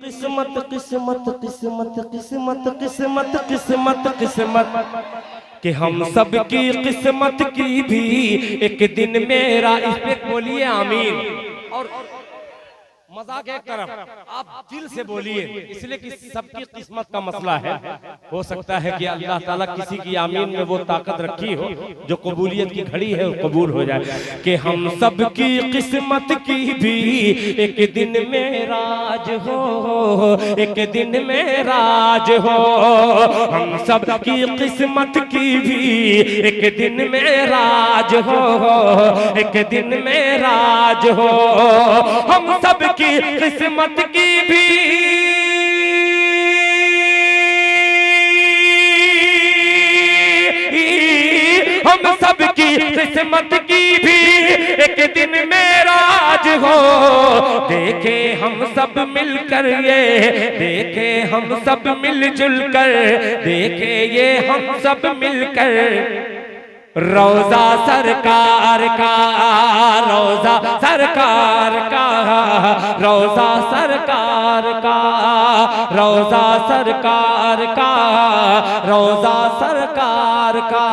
किस्मत किस्मत किस्मत किस्मत किस्मत किस्मत किस्मत कि हम सब की किस्मत की भी एक दिन मेरा। इस पे बोलिए आमीन। और मजाक एक तरफ, आप दिल से बोलिए, इसलिए कि सबकी किस्मत का मसला है। हो सकता है कि अल्लाह ताला किसी की आमीन में वो ताकत रखी हो जो कबूलियत की घड़ी है वो कबूल हो जाए। कि हम सब की किस्मत की भी एक दिन में राज हो, एक दिन में राज हो। हम सब की किस्मत की भी एक दिन में राज हो, एक दिन में राज हो। हम सब की किस्मत की भी हम सब की किस्मत की भी एक दिन में राज हो। देखे हम सब मिलकर ये, देखे हम सब मिलजुल कर, देखे ये हम सब मिलकर रोजा सरकार का, रोजा सरकार का, रोजा सरकार का, रोजा सरकार का, रोजा सरकार का।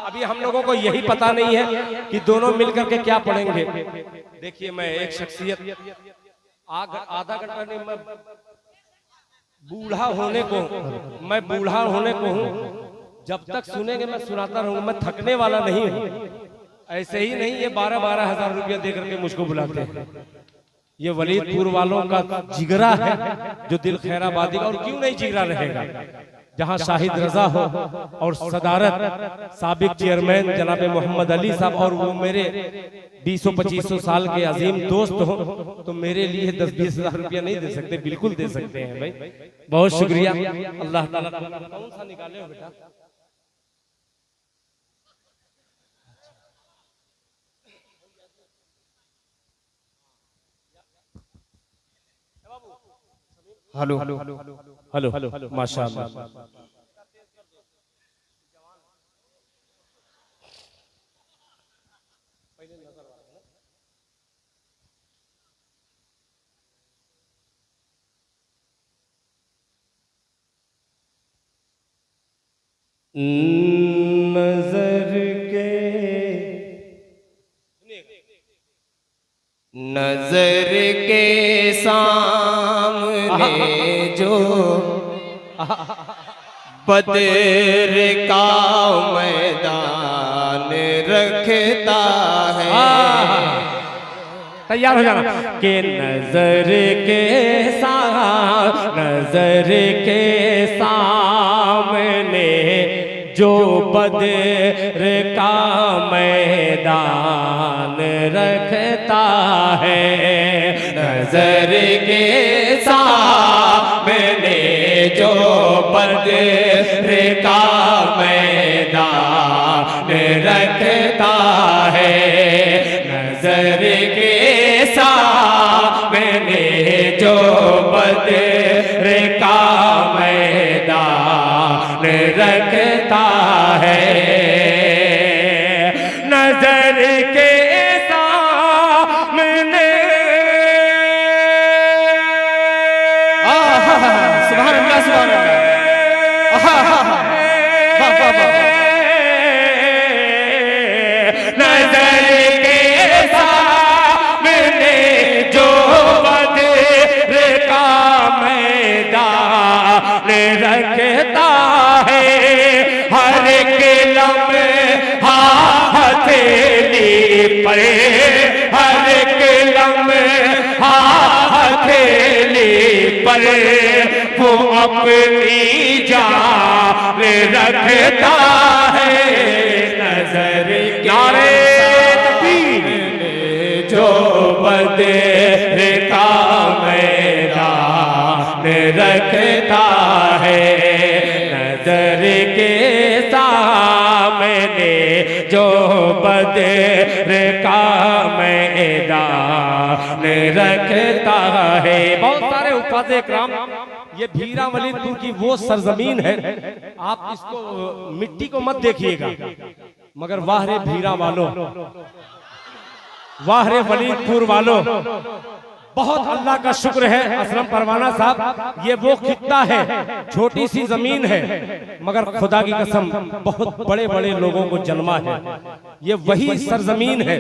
अभी हम लोगों को यही पता नहीं है कि दोनों मिलकर के क्या पढ़ेंगे। देखिए मैं एक शख्सियत आधा घंटा नहीं, मैं बूढ़ा होने को, मैं बूढ़ा होने को हूँ। जब तक सुनेंगे मैं सुनाता रहूंगा, मैं थकने वाला नहीं हूं। ऐसे ही नहीं ये 12-12 हजार रुपया देकर के मुझको बुलाते हैं। ये वलीदपुर वालों का जिगरा है जो दिल खैराबादी का। और क्यों नहीं जिगरा रहेगा जहां शाहिद रजा हो और सदारत साबिक चेयरमैन जनाब मोहम्मद अली साहब, और वो मेरे 20-25 साल के अजीम दोस्त हो, तो मेरे लिए 10-20 हजार रुपया नहीं दे सकते? बिल्कुल दे सकते हैं भाई। बहुत शुक्रिया। अल्लाह ताला। कौन सा निकाले हो बेटा? हेलो हेलो हेलो माशाअल्लाह। नजर के, नजर के सामने जो बदर का मैदान रखता है। तैयार हो जाना। कि नजर के नजर के सामने जो बदर का मैदान रखता है, नजर के सामने जो बदर का मैदान रखता है, नजर के सामने जो बदर का मैदान रखता है, नजर के सामने। सुभान अल्लाह, सुभान अल्लाह। नजर के सामने जो बदर का मैदान रखता है, हर एक लम्हा हथेली पर, हर एक लम्हा हथेली पर वो अपनी जान रखता है, नजर नारे तकबीर जो बदर का मैदान रखता है, नजर के सामने जो बदर का मैदान रखता है। बहुत सारे उस्ताद इकराम, ये भीरा वलीदपुर की वो सरजमीन है, आप इसको मिट्टी को मत देखिएगा, मगर वाह रे भीरा वालों, वाह रे वलीदपुर वालों, बहुत अल्लाह का शुक्र है असलम परवाना साहब, ये वो खित्ता है, छोटी सी जमीन है मगर खुदा की कसम बहुत बड़े बड़े लोगों को जन्मा है। ये वही सरजमीन है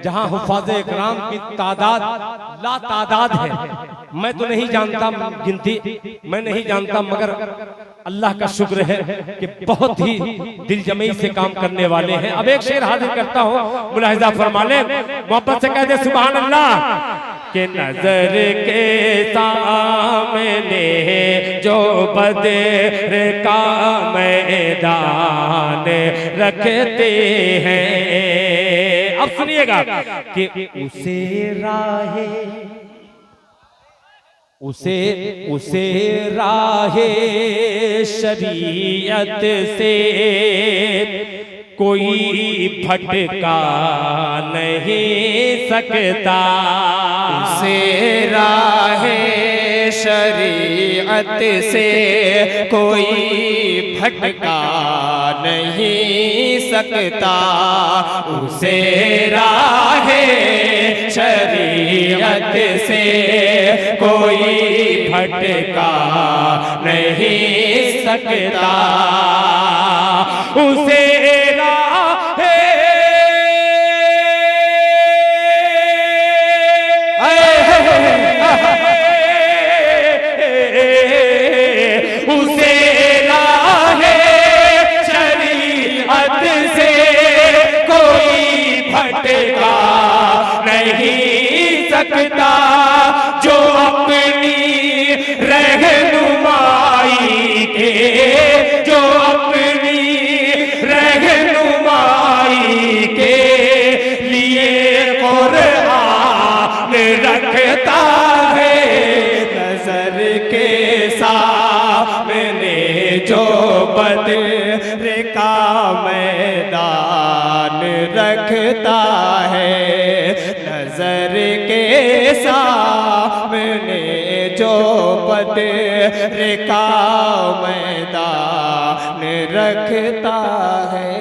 जहां हुफ़ाज़े इकराम की तादाद ला तादाद है। मैं तो नहीं जानता गिनती, मैं नहीं जानता, मगर अल्लाह का शुक्र है कि बहुत ही दिलजमई से काम करने वाले हैं। अब एक शेर हाजिर करता हूँ, मुलाहिजा फरमा ले, मोहब्बत से कह दे सुभान अल्लाह। के नजर के सामने जो बदर का मैदान रखते हैं। अब सुनिएगा कि उसे राहे राहे शरीयत से कोई भटका नहीं सकता। उसे राहे शरीयत से कोई भटका नहीं सकता। उसे राहे शरीयत से कोई भटका नहीं सकता। उसे सकता जो अपनी रहनुमाई के, जो अपनी रहनुमाई के लिए कुरान रखता है। नजर के सामने जो बदर का मैदान रखता है। नजर के सामने जो बदर का मैदान रखता है।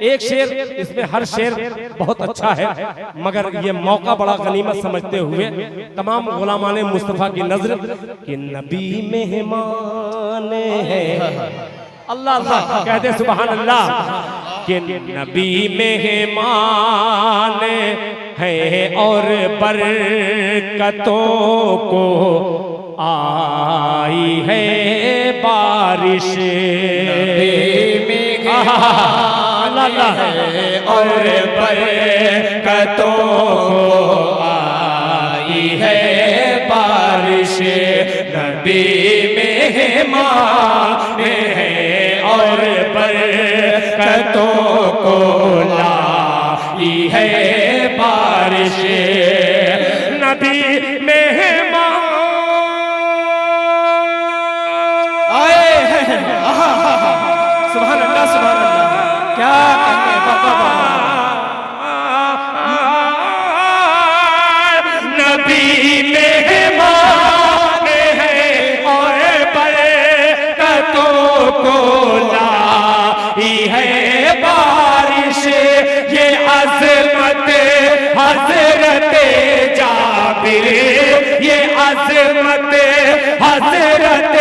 एक शेर, इसमें हर शेर बहुत अच्छा है मगर ये मौका बड़ा गनीमत समझते हुए तमाम गुलामाने मुस्तफ़ा की नजर कि नबी मेहमान है। अल्लाह अल्लाह कहते सुभान अल्लाह कि नबी मेहमान है और बरकतों को आई है बारिश। और बरकतों को आई है बारिश। नबी मेहमान है और बरकतों को लाई है बारिश। नबी मेहमान आए हैं। सुभान अल्लाह सुभान अल्लाह, क्या कहते बाबा। नबी मेहमान है और बरकतों को लाई है बारिश। ये अज़मत हज़रत जाबिर, ये अज़मत हज़रत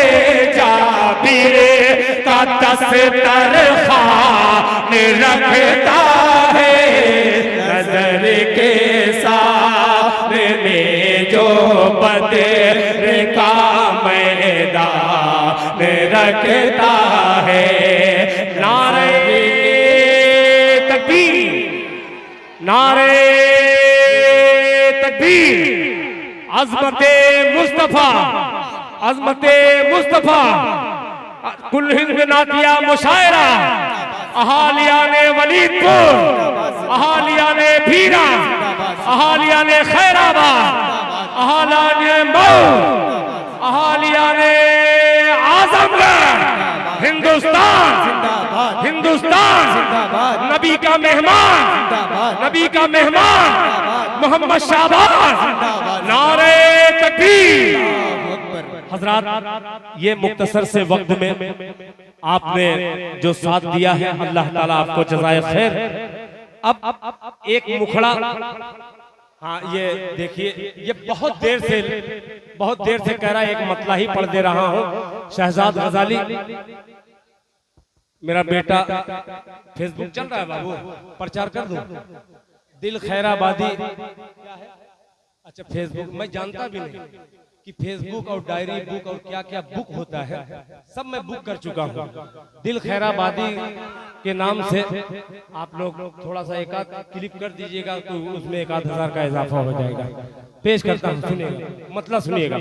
जाबिर का दस्तरख़्वान रखता है। नजर के सामने जो बदर का मैदान रखता है। नारे तकबीर, नारे तकबीर। अज़मते मुस्तफ़ा, अज़मते मुस्तफ़ा। कुल हिंद नातिया मुशायरा, अहालिया ने वलीदपुर, अहालिया ने भीरा, अहालिया ने खैराबाद, अहालिया ने मऊ, अहालिया ने आजमगढ़। हिंदुस्तान हिंदुस्तान, नबी का मेहमान, नबी का मेहमान मोहम्मद शाहबाज। नारे तकबीर। हजरात, ये मुख्तसर से वक्त में आपने जो साथ दिया है, अल्लाह ताला आपको जज़ाए खैर अब एक मुखड़ा, हाँ ये देखिए, ये बहुत देर से कह रहा है, एक मतला ही पढ़ दे रहा हूँ। शहजाद गजाली, मेरा बेटा, फेसबुक चल रहा है बाबू, प्रचार कर दूं। दिल खैराबादी, अच्छा फेसबुक मैं जानता भी नहीं कि फेसबुक और डायरी बुक और क्या क्या बुक होता है, सब मैं बुक कर चुका हूँ। दिल खैराबादी के नाम से आप लोग थोड़ा सा एक आध क्लिक कर दीजिएगा तो उसमें 1,000 का इजाफा हो जाएगा। पेश करता हूँ, सुनिएगा, मतलब सुनिएगा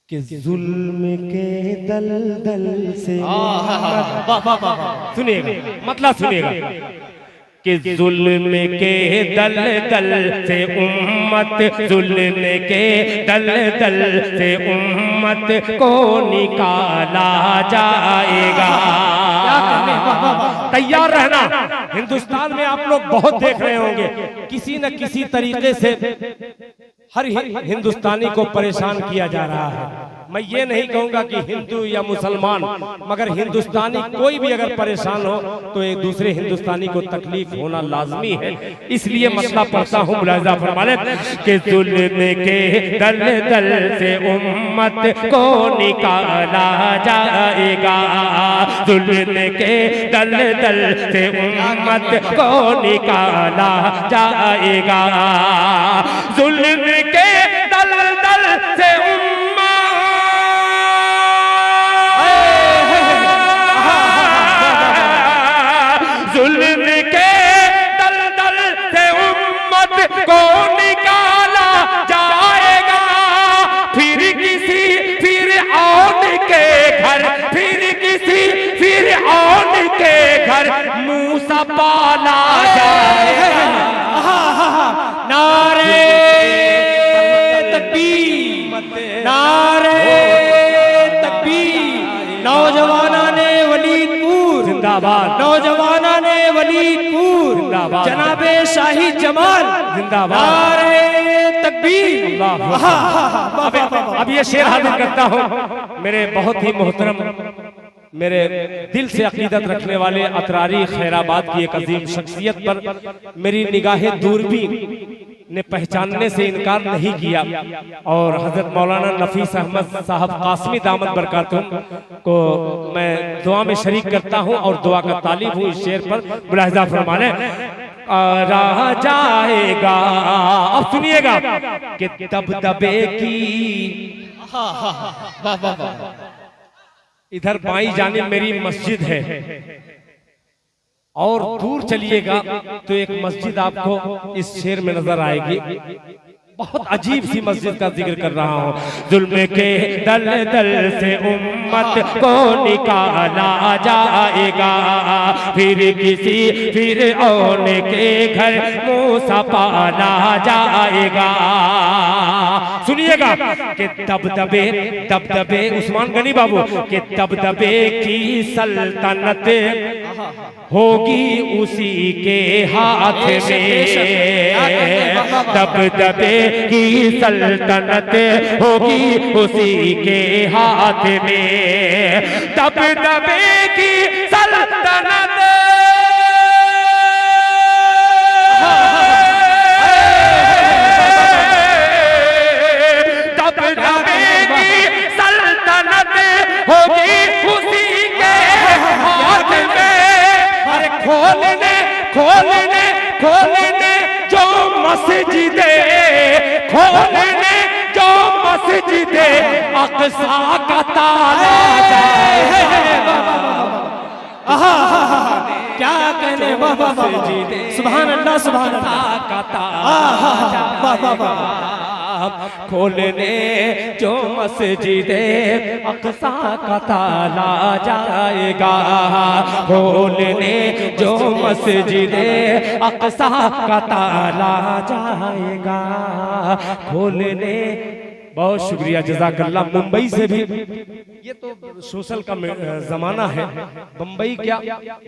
कि जुल्म के दलदल से, सुनिएगा मतलब सुनिएगा कि जुल्म के दलदल से उम्मत, जुल्म के दलदल से उम्मत को निकाला जाएगा। तैयार रहना। हिंदुस्तान में आप लोग बहुत देख रहे होंगे, किसी न किसी तरीके से हर हिंदुस्तानी को परेशान किया जा रहा है। मैं ये नहीं कहूंगा कि हिंदू या मुसलमान, मगर हिंदुस्तानी कोई भी अगर परेशान हो तो एक दूसरे हिंदुस्तानी को तकलीफ होना लाजमी है। इसलिए मसला पढ़ता हूँ, मुलाहिजा फरमाने कि जुल्म के दलदल से उम्मत को निकाला जाएगा, जुल्म के दलदल से उम्मत को निकाला जाएगा, जुल्म के दलदल से को निकाला जाएगा। फिर किसी फिरऔन के घर, फिर किसी फिरऔन के घर मूसा पाला जाएगा। नारे तकबीर, नारे तकबीर। नौजवाना ने वलीदपुर जिंदाबाद, नौजवाना ने वलीदपुर जिंदाबाद, जनाबे शाही जमाल जिंदाबाद, नारे तकबीर। अब ये शेर हाजिर करता हूँ। मेरे बहुत ही मोहतरम, मेरे दिल से अकीदत रखने वाले अतरारी खैराबाद की एक अजीम शख्सियत पर मेरी निगाहें दूरबीन ने पहचानने से इनकार नहीं किया, और हजरत मौलाना नफीस अहमद साहब कासमी दामत बरकातुम को मैं दुआ में शरीक करता हूँ और दुआ का तालिब हूँ। इस शेर पर मुलाहिजा फरमाने रहा जाएगा। अब सुनिएगा कि दबदबे की, इधर बाईं जानिब मेरी मस्जिद है और दूर चलिएगा तो एक मस्जिद आपको इस शेर में नजर आएगी। बहुत अजीब सी मस्जिद का जिक्र कर रहा हूँ। जुल्म के दलदल से उम्मत को निकाला जाएगा, फिर किसी फिरऔन के घर मूसा पाला जाएगा। सुनिएगा कि दबदबे, दबदबे उस्मान गनी बाबू के दबदबे की सल्तनत होगी उसी के हाथ में, दबदबे की सल्तनत होगी उसी के हाथ में, दबदबे की सल्तनत, दबदबे की सल्तनत होगी उसी के हाथ में। अरे खोलने खोलने खोलने जो मस्जिदे, खोलने जो मस्जिदे अक़सा का ताला जाए। क्या कहने, सुभान अल्लाह, सुभान अल्लाह का ताला खोलने जो मस्जिदे अक़सा का ताला जाएगा, खोलने जो मस्जिदे अक़सा का ताला जाएगा, खोलने बहुत शुक्रिया, जज़ाकल्लाह। मुंबई से भी, ये तो सोशल का जमाना है, बम्बई क्या,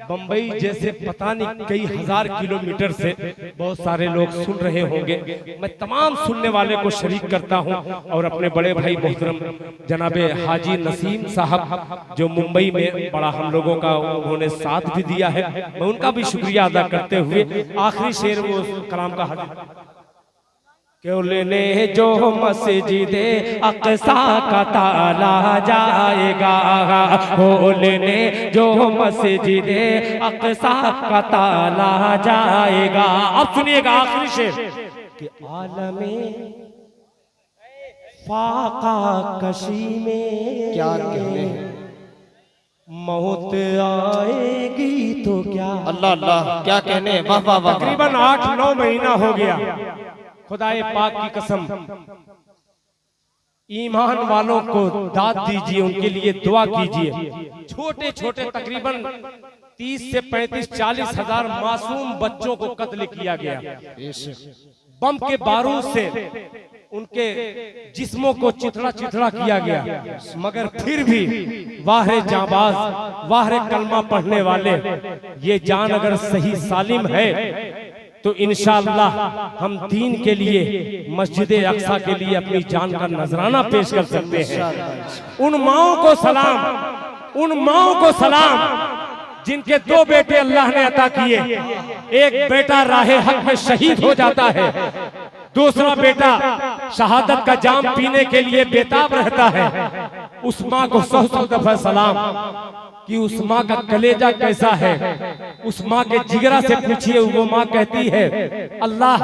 बम्बई जैसे पता नहीं कई हजार किलोमीटर से बहुत सारे लोग सुन रहे होंगे। मैं तमाम सुनने वाले को शरीक करता हूं और अपने बड़े भाई मोहतरम जनाबे हाजी नसीम साहब जो मुंबई में बड़ा हम लोगों का उन्होंने साथ भी दिया है, मैं उनका भी शुक्रिया अदा करते हुए आखिरी शेर वो कलाम का हाजिर क्यों लेने जो मस्जिदे अक़सा का ताला जाएगा, हो लेने जो मस्जिदे अक़सा का ताला जाएगा। अब सुनिएगा आखिरी शेर कि आलमे फाका कशी में क्या कहने, मौत आएगी तो क्या। अल्लाह अल्लाह, क्या कहने, वाह वाह वाह। तकरीबन 8-9 महीना हो गया, खुदाए पाक की कसम, ईमान वालों को दाद दीजिए, उनके लिए दुआ कीजिए। छोटे छोटे तकरीबन 30 से 35-40 हजार मासूम बच्चों को कत्ल किया गया, बम के बारूद से उनके जिस्मों को चिथड़ा चिथड़ा किया गया, मगर फिर भी वाहे जाबाज, वाहे कलमा पढ़ने वाले, ये जान अगर सही सालिम है तो इंशाअल्लाह हम दीन के लिए, मस्जिद अक्सा के लिए अपनी जान का नजराना पेश कर सकते हैं। उन माओं को सलाम, उन माओं को सलाम जिनके 2 बेटे अल्लाह ने अता किए। एक बेटा राहे हक में शहीद हो जाता है, दूसरा बेटा शहादत का जाम पीने के लिए बेताब रहता है। उस माँ को 100 दफा सलाम कि उस माँ का कलेजा कैसा है। उस माँ के जिगरा से पूछिए, वो माँ कहती है अल्लाह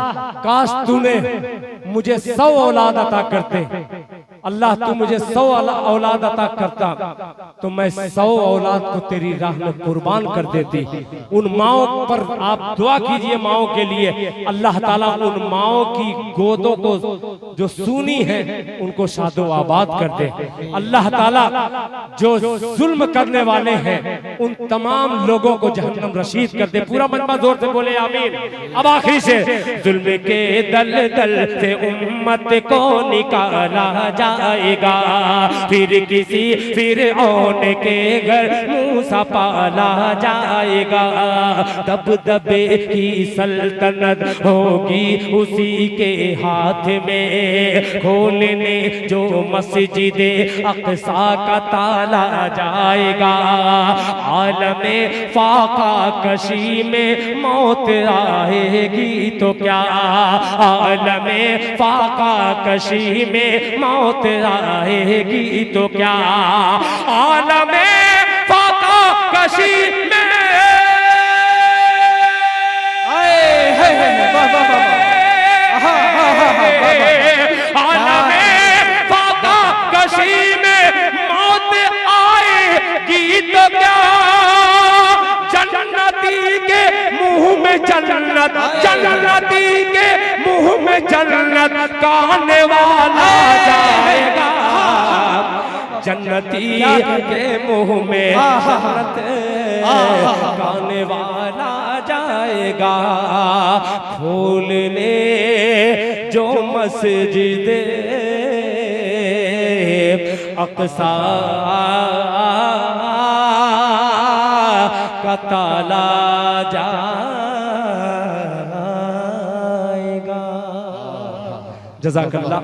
काश तूने मुझे 100 औलाद अता करते, अल्लाह तू मुझे 100 औलाद अता करता तो मैं 100 औलाद को तेरी राह में कुर्बान कर देती। उन माओं पर आप दुआ कीजिए, माओं के लिए अल्लाह ताला उन माओं की गोदों को जो सूनी है उनको शादो आबाद कर दे। अल्लाह ताला जो जुल्म करने वाले हैं उन तमाम लोगों को जहन्नम रशीद कर दे। पूरा मजमा जोर से बोले आमीन। अब आखिरी से, जुल्म के दल दल से उम्मत को निकाला जाएगा, फिर किसी फिरऔन के घर मूसा पाला जाएगा। दबदबे की सल्तनत होगी उसी के हाथ में, खोलने जो मस्जिदे अक़सा का ताला जाएगा। आलमे फाका कशी में मौत आएगी तो क्या, आलमे फाका कशी में मौत आएगी तो क्या, आलमे फाका कशी में आलमे फाका कशी में मौत आएगी तो क्या, जन्नती के मुंह में जन्नत, जन्नती के मुंह में जन्नत कहने वाला जाएगा, जन्नती के मुंह में जन्नत कहने वाला जाएगा। खोलने जो मस्जिद अक़सा का ताला जाएगा। जज़ाकल्लाह।